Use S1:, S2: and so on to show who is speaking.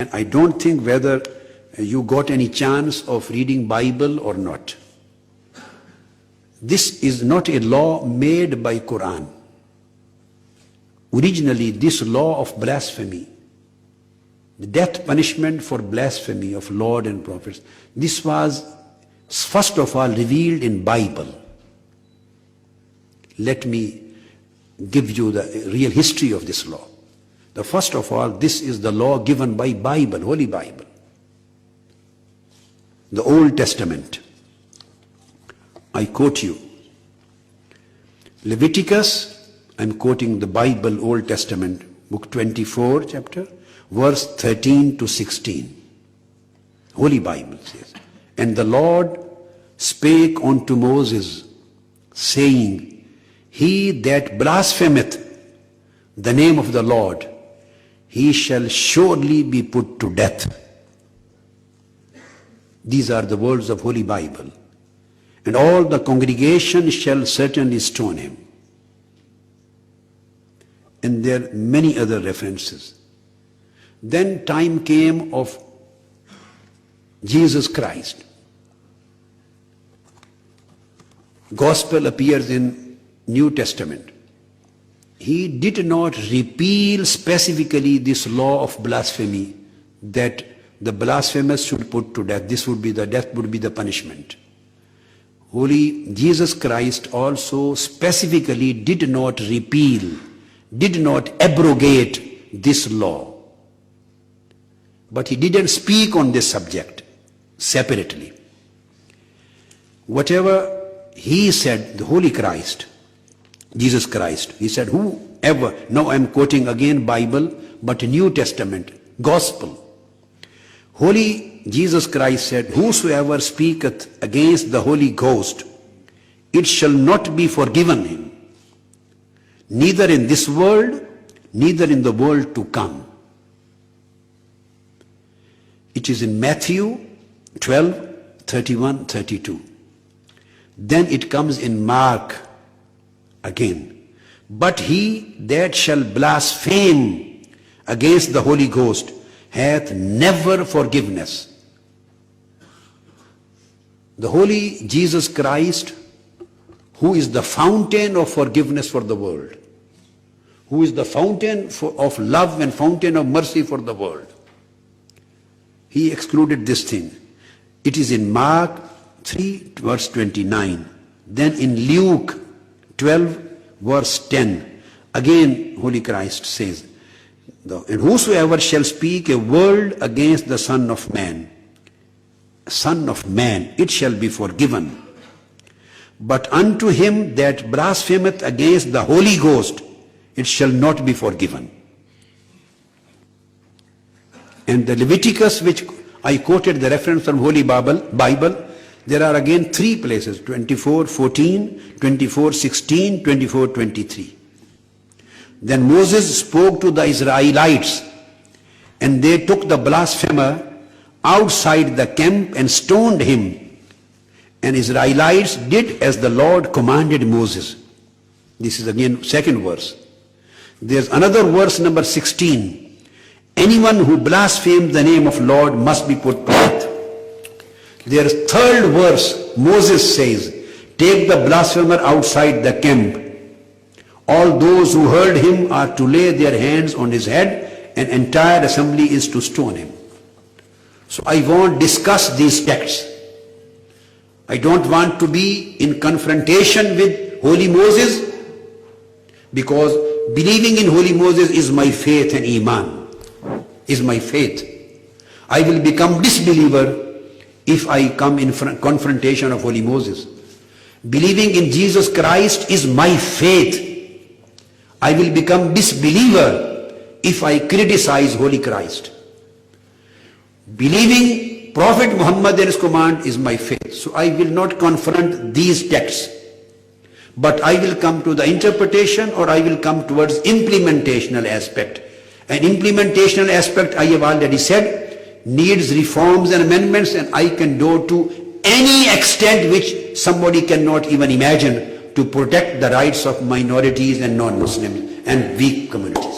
S1: And I don't think whether you got any chance of reading Bible or not. This is not a law made by Quran. Originally, this law of blasphemy, the death punishment for blasphemy of Lord and prophets, this was first of all revealed in Bible. Let me give you the real history of this law. The first of all, this is the law given by Bible, Holy Bible, the Old Testament. I quote you. Leviticus, I'm quoting the Bible, Old Testament, book 24, chapter, verse 13 to 16. Holy Bible says, "And the Lord spake unto Moses, saying, He that blasphemeth the name of the Lord, he shall surely be put to death." These are the words of Holy Bible. "And all the congregation shall certainly stone him." And there are many other references. Then time came of Jesus Christ. Gospel appears in New Testament. He did not repeal specifically this law of blasphemy, that the blasphemous should put to death. This would be the death, would be the punishment. Holy Jesus Christ also specifically did not repeal, did not abrogate this law. But he didn't speak on this subject separately. Whatever he said, the Holy Christ, Jesus Christ, he said, whoever, now I'm quoting again Bible, but New Testament, Gospel. Holy Jesus Christ said, "Whosoever speaketh against the Holy Ghost, it shall not be forgiven him, neither in this world, neither in the world to come." It is in Matthew 12, 31, 32. Then it comes in Mark again. "But he that shall blaspheme against the Holy Ghost hath never forgiveness." The Holy Jesus Christ, who is the fountain of forgiveness for the world, who is the fountain of love and fountain of mercy for the world, he excluded this thing. It is in Mark 3, verse 29. Then in Luke 12, verse 10, again Holy Christ says, "And whosoever shall speak a word against the Son of Man, it shall be forgiven. But unto him that blasphemeth against the Holy Ghost, it shall not be forgiven." And the Leviticus, which I quoted the reference from Holy Bible, there are again three places, 24:14, 24:16, 24:23. Then Moses spoke to the Israelites, and they took the blasphemer outside the camp and stoned him. And Israelites did as the Lord commanded Moses. This is again second verse. There's another verse, number 16. "Anyone who blasphemes the name of Lord must be put to death." There's third verse, Moses says, "Take the blasphemer outside the camp. All those who heard him are to lay their hands on his head, and entire assembly is to stone him." So I won't discuss these texts. I don't want to be in confrontation with Holy Moses, because believing in Holy Moses is my faith, and Iman is my faith. I will become disbeliever if I come in confrontation of Holy Moses. Believing in Jesus Christ is my faith. I will become disbeliever if I criticize Holy Christ. Believing Prophet Muhammad and his command is my faith. So I will not confront these texts, but I will come to the interpretation, or I will come towards implementational aspect. An implementational aspect, I have already said, needs reforms and amendments, and I can go to any extent which somebody cannot even imagine to protect the rights of minorities and non-Muslims and weak communities.